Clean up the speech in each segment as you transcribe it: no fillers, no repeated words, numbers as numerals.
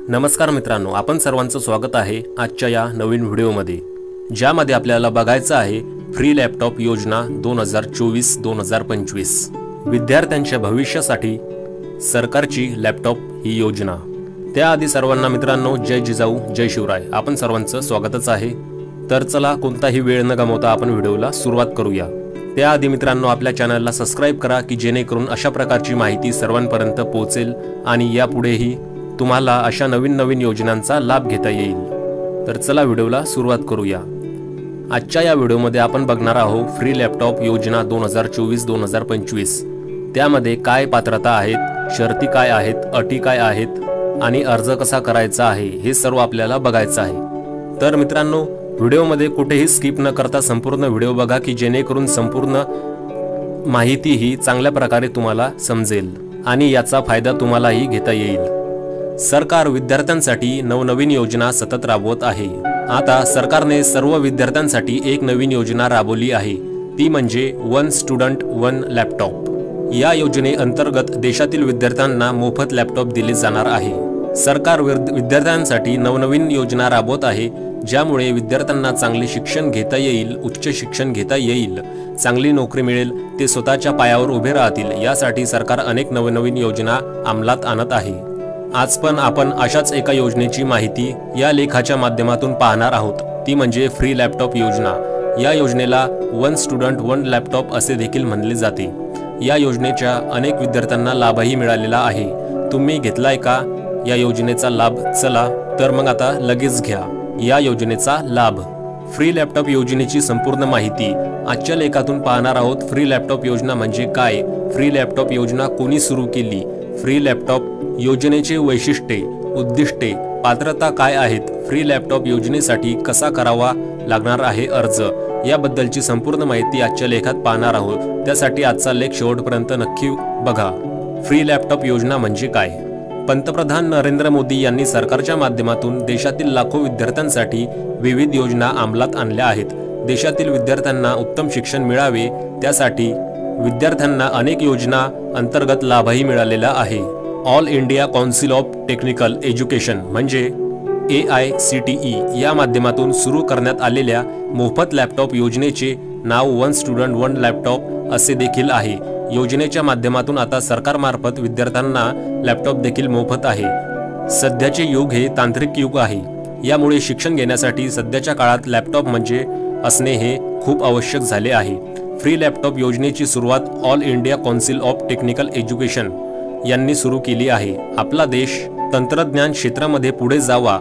नमस्कार मित्रांनो, आपण सर्वांचं स्वागत आहे आजच्या या नवीन व्हिडिओमध्ये, ज्यामध्ये आपल्याला बघायचं आहे फ्री लॅपटॉप योजना 2024-2025 विद्यार्थ्यांच्या भविष्यासाठी सरकारची लॅपटॉप ही योजना। त्याआधी सर्वांना मित्रांनो जय जिजाऊ जय शिवराय, आपण सर्वांचं स्वागतच आहे। तर चला कोणताही वेळ न गमावता आपण व्हिडिओला सुरुवात करूया। त्याआधी मित्रांनो आपल्या चॅनलला सबस्क्राइब करा की जेणेकरून अशा प्रकारची माहिती सर्वांपर्यंत पोहोचेल आणि यापुढेही तुम्हाला अशा नवीन योजनांचा लाभ घेता येईल। तर चला व्हिडिओला सुरुवात करूया। आजच्या या व्हिडिओमध्ये आपण बघणार आहोत फ्री लॅपटॉप योजना 2024-2025। त्यामध्ये काय पात्रता आहेत, शर्ती काय आहेत, अटी काय आहेत आणि अर्ज कसा करायचा आहे हे सर्व आपल्याला बघायचं आहे। तर मित्रांनो व्हिडिओमध्ये कुठेही स्किप न करता संपूर्ण व्हिडिओ बघा की जेणेकरून संपूर्ण माहिती ही चांगल्या प्रकारे तुम्हाला समजेल आणि याचा फायदा तुम्हालाही घेता येईल। सरकार विद्यार्थ्यांसाठी नवनवीन योजना सतत राबवत आहे। आता सरकारने सर्व विद्यार्थ्यांसाठी एक नवीन योजना राबवली आहे, ती म्हणजे वन स्टुडंट वन लॅपटॉप। या योजनेअंतर्गत देशातील विद्यार्थ्यांना मोफत लॅपटॉप दिले जाणार आहे। सरकार विद्यार्थ्यांसाठी नवनवीन योजना राबवत आहे, ज्यामुळे विद्यार्थ्यांना चांगले शिक्षण घेता येईल, उच्च शिक्षण घेता येईल, चांगली नोकरी मिळेल, ते स्वतःच्या पायावर उभे राहतील। यासाठी सरकार अनेक नवनवीन योजना अंमलात आणत आहे। आज पण आपण अशाच एका योजनेची माहिती या लेखाच्या माध्यमातून पाहणार आहोत, ती म्हणजे फ्री लॅपटॉप योजना। या योजनेला वन स्टुडंट वन लॅपटॉप असे देखील म्हणले जाते। या योजनेच्या अनेक विद्यार्थ्यांना लाभही मिळालेला आहे। तुम्ही घेतलाय का या योजनेचा लाभ? चला तर मग आता लगेच घ्या या योजनेचा लाभ। फ्री लॅपटॉप योजनेची संपूर्ण माहिती आजच्या लेखातून पाहणार आहोत। फ्री लॅपटॉप योजना म्हणजे काय, फ्री लॅपटॉप योजना कोणी सुरू केली, फ्री लॅपटॉप योजनेचे वैशिष्ट्ये, उद्दिष्टे, पात्रता काय आहेत, फ्री लॅपटॉप योजनेसाठी कसा करावा लागणार आहे अर्ज, याबद्दलची संपूर्ण माहिती आजच्या लेखात पाहणार आहोत। त्यासाठी आजचा लेख शेवटपर्यंत नक्की बघा। फ्री लॅपटॉप योजना म्हणजे काय? पंतप्रधान नरेंद्र मोदी यांनी सरकारच्या माध्यमातून देशातील लाखो विद्यार्थ्यांसाठी विविध योजना अंमलात आणल्या आहेत। देशातील विद्यार्थ्यांना उत्तम शिक्षण मिळावे त्यासाठी विद्यार्थ्यांना अनेक योजना अंतर्गत लाभही मिळालेला आहे। All India council of technical education म्हणजे AICTE या माध्यमातून सुरू करण्यात आलेल्या मोफत लॅपटॉप योजनेचे नाव वन स्टुडंट वन लॅपटॉप असे देखील आहे। योजनेच्या माध्यमातून आता सरकारमार्फत विद्यार्थ्यांना लॅपटॉप देखील मोफत आहे। सध्याचे युग हे तांत्रिक युग आहे, यामुळे शिक्षण घेण्यासाठी सध्याच्या काळात लॅपटॉप म्हणजे असणे हे खूप आवश्यक झाले आहे। फ्री लॅपटॉप योजनेची सुरुवात all India council of technical education यांनी सुरू केली आहे। आपला देश तंत्रज्ञान क्षेत्रामध्ये पुढे जावा,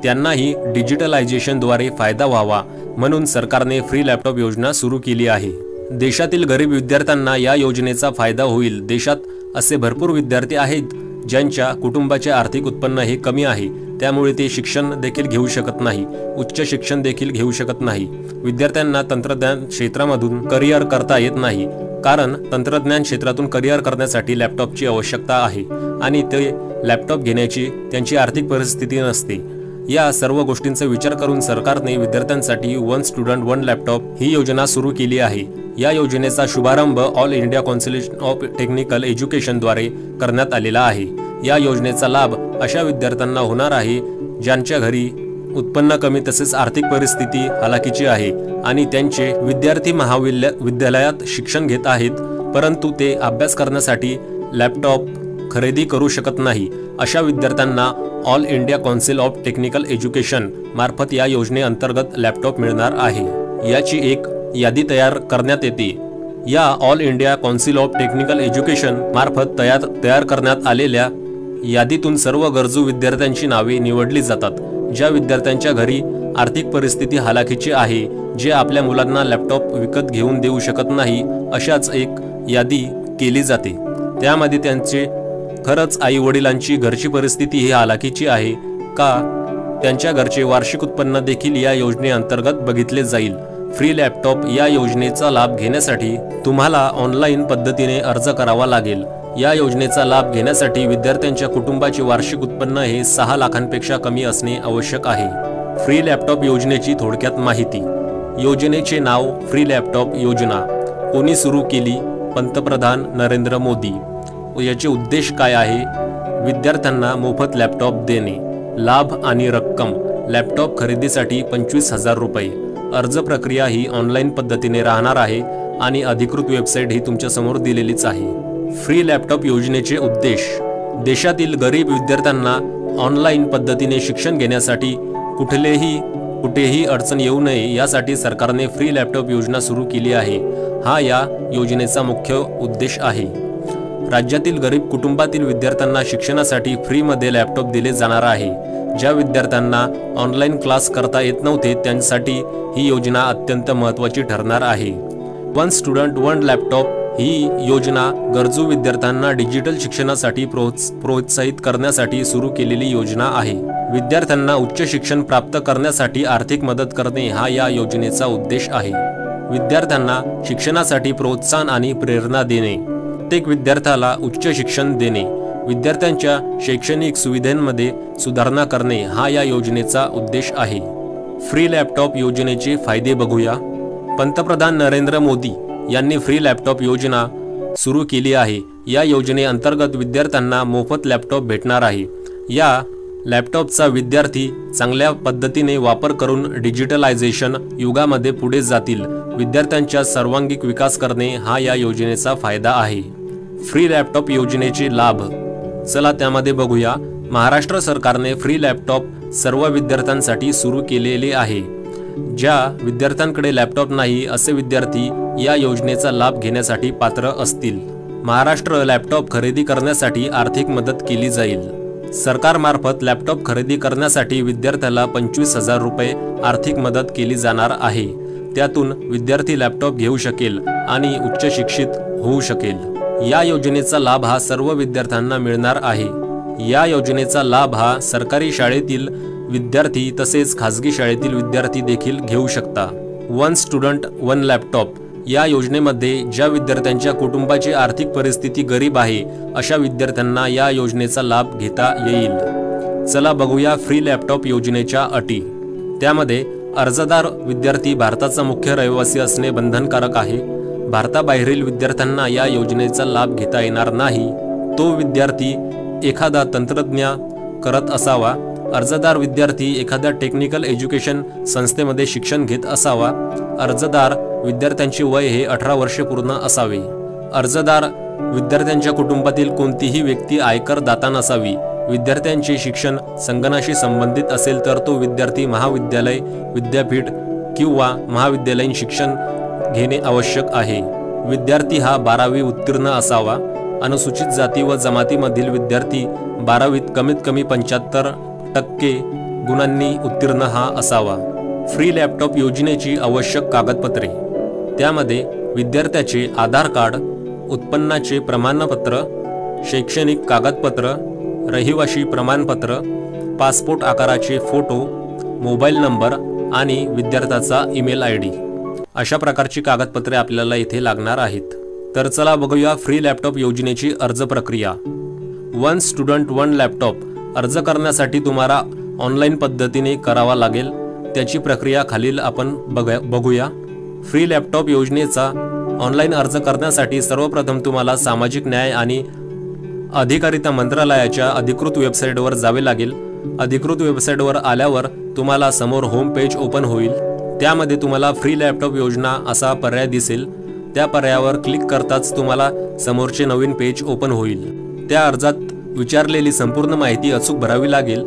त्यांनाही डिजिटलायझेशनद्वारे फायदा व्हावा म्हणून सरकारने फ्री लॅपटॉप योजना सुरू केली आहे। देशातील गरीब विद्यार्थ्यांना या योजनेचा फायदा होईल। देशात असे भरपूर विद्यार्थी आहेत ज्यांच्या कुटुंबाचे आर्थिक उत्पन्न हे कमी आहे, त्यामुळे ते शिक्षण देखील घेऊ शकत नाही, उच्च शिक्षण देखील घेऊ शकत नाही। विद्यार्थ्यांना तंत्रज्ञान क्षेत्रामधून करिअर करता येत नाही, कारण तंत्रज्ञान क्षेत्रातून करिअर करण्यासाठी लॅपटॉपची आवश्यकता आहे आणि ते लॅपटॉप घेण्याची त्यांची आर्थिक परिस्थिती नसते। या सर्व गोष्टींचा विचार करून सरकारने विद्यार्थ्यांसाठी वन स्टुडंट वन लॅपटॉप ही योजना सुरू केली आहे। या योजनेचा शुभारंभ all India council of technical एज्युकेशनद्वारे करण्यात आलेला आहे। या योजनेचा लाभ अशा विद्यार्थ्यांना होणार आहे ज्यांच्या घरी उत्पन्न कमी तसेच आर्थिक परिस्थिती हालाकीची आहे आणि त्यांचे विद्यार्थी महाविद्यालयात शिक्षण घेत आहेत, परंतु ते अभ्यास करण्यासाठी लॅपटॉप खरेदी करू शकत नाही। अशा विद्यार्थ्यांना all India council of technical education मार्फत या योजनेअंतर्गत लॅपटॉप मिळणार आहे। याची एक यादी तयार करण्यात येते। या all India council of technical education मार्फत तयार करण्यात आलेल्या यादीतून सर्व गरजू विद्यार्थ्यांची नावे निवडली जातात। ज्या विद्यार्थ्यांच्या घरी आर्थिक परिस्थिती हालाकीची आहे, जे आपल्या मुलांना लॅपटॉप विकत घेऊन देऊ शकत नाही, अशाच एक यादी केली जाते। त्यामध्ये त्यांचे खरंच आई वडिलांची घरची परिस्थिती ही हालाकीची आहे का, त्यांच्या घरचे वार्षिक उत्पन्न देखील या योजनेअंतर्गत बघितले जाईल। फ्री लॅपटॉप या योजनेचा लाभ घेण्यासाठी तुम्हाला ऑनलाईन पद्धतीने अर्ज करावा लागेल। या योजनेचा लाभ घेण्यासाठी विद्यार्थ्यांच्या कुटुंबाचे वार्षिक उत्पन्न हे 6 लाखांपेक्षा कमी असणे आवश्यक आहे। फ्री लॅपटॉप योजनेची थोडक्यात माहिती। योजनेचे नाव फ्री लॅपटॉप योजना। कोणी सुरू केली? पंतप्रधान नरेंद्र मोदी। याचे उद्देश काय आहे? विद्यार्थ्यांना मोफत लॅपटॉप देणे. लाभ आणि रक्कम: लॅपटॉप खरेदीसाठी 25,000 रुपये. अर्ज प्रक्रिया ही ऑनलाईन पद्धतीने राहणार आहे आणि अधिकृत वेबसाईट ही तुमच्या समोर दिलेलीच आहे. फ्री लॅपटॉप योजनेचे उद्देश: देशातील गरीब विद्यार्थ्यांना ऑनलाईन पद्धतीने शिक्षण घेण्यासाठी कुठेही अडचण येऊ नये यासाठी सरकारने फ्री लॅपटॉप योजना सुरू केली आहे. हा या योजनेचा मुख्य उद्देश आहे. राज्यातील गरीब कुटुंबातील विद्यार्थ्यांना शिक्षणासाठी फ्रीमध्ये लॅपटॉप दिले जाणार आहे. ज्या विद्यार्थ्यांना ऑनलाईन क्लास करता येत नव्हते त्यांसाठी ही योजना अत्यंत महत्त्वाची ठरणार आहे. वन स्टुडंट वन लॅपटॉप ही योजना गरजू विद्यार्थ्यांना डिजिटल शिक्षणासाठी प्रोत्साहित करण्यासाठी सुरू केलेली योजना आहे. विद्यार्थ्यांना उच्च शिक्षण प्राप्त करण्यासाठी आर्थिक मदत करणे हा या योजनेचा उद्देश आहे. विद्यार्थ्यांना शिक्षणासाठी प्रोत्साहन आणि प्रेरणा देणे. प्रत्येक विद्यार्थ्याला उच्च शिक्षण देणे. विद्यार्थ्यांच्या शैक्षणिक सुविधांमध्ये सुधारणा करणे हा या योजनेचा उद्देश आहे. फ्री लॅपटॉप योजनेचे फायदे बघूया. पंतप्रधान नरेंद्र मोदी यांनी फ्री लॅपटॉप योजना सुरू केली आहे. या योजनेअंतर्गत विद्यार्थ्यांना मोफत लॅपटॉप भेटणार आहे. या लॅपटॉपचा विद्यार्थी चांगल्या पद्धतीने वापर करून डिजिटलायझेशन युगामध्ये पुढे जातील. विद्यार्थ्यांचा सर्वांगीण विकास करणे हा या योजनेचा फायदा आहे. फ्री लॅपटॉप योजनेचे लाभ: चला त्यामध्ये बघूया. महाराष्ट्र सरकारने फ्री लॅपटॉप सर्व विद्यार्थ्यांसाठी सुरू केलेले आहे. ज्या विद्यार्थ्यांकडे लॅपटॉप नाही असे विद्यार्थी या योजनेचा लाभ घेण्यासाठी पात्र असतील. महाराष्ट्र लॅपटॉप खरेदी करण्यासाठी आर्थिक मदत केली जाईल. सरकारमार्फत लॅपटॉप खरेदी करण्यासाठी विद्यार्थ्याला 25,000 रुपये आर्थिक मदत केली जाणार आहे. त्यातून विद्यार्थी लॅपटॉप घेऊ शकेल आणि उच्च शिक्षित होऊ शकेल. या योजनेचा लाभ हा सर्व विद्यार्थ्यांना मिळणार आहे. या योजनेचा लाभ हा सरकारी शाळेतील विद्यार्थी तसेच खाजगी शाळेतील विद्यार्थी देखील घेऊ शकता. वन स्टुडंट वन लॅपटॉप या योजनेमध्ये ज्या विद्यार्थ्यांच्या कुटुंबाची आर्थिक परिस्थिती गरीब आहे अशा विद्यार्थ्यांना या योजनेचा लाभ घेता येईल. चला बघूया फ्री लॅपटॉप योजनेच्या अटी. त्यामध्ये अर्जदार विद्यार्थी भारताचा मुख्य रहिवासी असणे बंधनकारक आहे. भारताबाहेरील विद्यार्थ्यांना या योजनेचा लाभ घेता येणार नाही. तो विद्यार्थी एखादा तंत्रज्ञ करत असावा. अर्जदार विद्यार्थी एखाद्या टेक्निकल एज्युकेशन संस्थेमध्ये शिक्षण घेत असावा. अर्जदार विद्यार्थ्यांचे वय हे 18 वर्षे पूर्ण असावे. अर्जदार विद्यार्थ्यांच्या कुटुंबातील कोणतीही व्यक्ती आयकर दाता नसावी. विद्यार्थ्यांचे शिक्षण संगणकाशी संबंधित असेल तर तो विद्यार्थी महाविद्यालय, विद्यापीठ किंवा महाविद्यालयीन शिक्षण घेणे आवश्यक आहे. विद्यार्थी हा 12वी उत्तीर्ण असावा. अनुसूचित जाती व जमातीमधील विद्यार्थी 12वीत कमीत कमी 75% गुणांनी उत्तीर्ण हा असावा. फ्री लॅपटॉप योजनेची आवश्यक कागदपत्रे. त्यामध्ये विद्यार्थ्याचे आधार कार्ड, उत्पन्नाचे प्रमाणपत्र, शैक्षणिक कागदपत्र, रहिवासी प्रमाणपत्र, पासपोर्ट आकाराचे फोटो, मोबाईल नंबर आणि विद्यार्थ्याचा ईमेल ID अशा प्रकारची कागदपत्रे आपल्याला इथे लागणार आहेत. तर चला बघूया फ्री लॅपटॉप योजनेची अर्ज प्रक्रिया. वन स्टुडंट वन लॅपटॉप अर्ज करण्यासाठी तुम्हाला ऑनलाईन पद्धतीने करावा लागेल. त्याची प्रक्रिया खालील आपण बघूया. फ्री लॅपटॉप योजनेचा ऑनलाईन अर्ज करण्यासाठी सर्वप्रथम तुम्हाला सामाजिक न्याय आणि अधिकारिता मंत्रालयाच्या अधिकृत वेबसाईटवर जावे लागेल. अधिकृत वेबसाईटवर आल्यावर तुम्हाला समोर होम पेज ओपन होईल. त्यामध्ये तुम्हाला फ्री लॅपटॉप योजना असा पर्याय दिसेल. त्या पर्यायावर क्लिक करताच तुम्हाला समोरचे नवीन पेज ओपन होईल. त्या अर्जात विचारलेली संपूर्ण माहिती अचूक भरावी लागेल.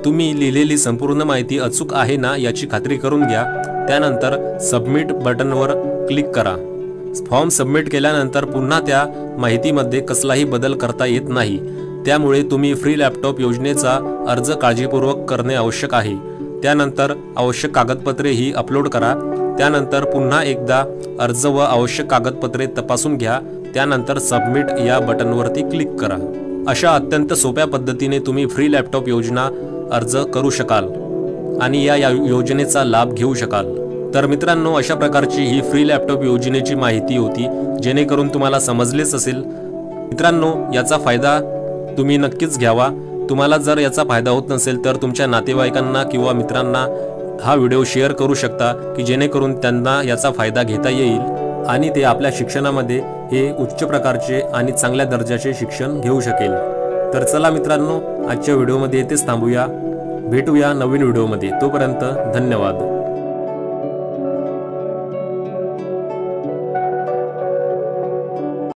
तुम्ही लिहिलेली संपूर्ण माहिती अचूक आहे ना याची खात्री करून घ्या. त्यानंतर सबमिट बटनवर क्लिक करा. फॉर्म सबमिट केल्यानंतर पुन्हा त्या माहितीमध्ये कसलाही बदल करता येत नाही. त्यामुळे तुम्ही फ्री लॅपटॉप योजनेचा अर्ज काळजीपूर्वक करणे आवश्यक आहे. त्यानंतर आवश्यक कागदपत्रे ही अपलोड करा. त्यानंतर पुन्हा एकदा अर्ज व आवश्यक कागदपत्रे तपासून घ्या. त्यानंतर सबमिट या बटनवरती क्लिक करा. अशा अत्यंत सोप्या पद्धतीने तुम्ही फ्री लॅपटॉप योजना अर्ज करू शकाल आणि या योजनेचा लाभ घेऊ शकाल. तर मित्रांनो, अशा प्रकारची ही फ्री लॅपटॉप योजनेची माहिती होती, जेणेकरून तुम्हाला समजलेच असेल. मित्रांनो, याचा फायदा तुम्ही नक्कीच घ्यावा. तुम्हाला जर याचा फायदा होत नसेल तर तुमच्या नातेवाईकांना किंवा मित्रांना हा व्हिडिओ शेअर करू शकता की जेणेकरून त्यांना याचा फायदा घेता येईल आणि ते आपल्या शिक्षणामध्ये हे उच्च प्रकारचे आणि चांगल्या दर्जाचे शिक्षण घेऊ शकेल. तर चला मित्रांनो, आजच्या व्हिडिओमध्ये येथेच थांबूया. भेटूया नवीन व्हिडिओमध्ये. तोपर्यंत धन्यवाद.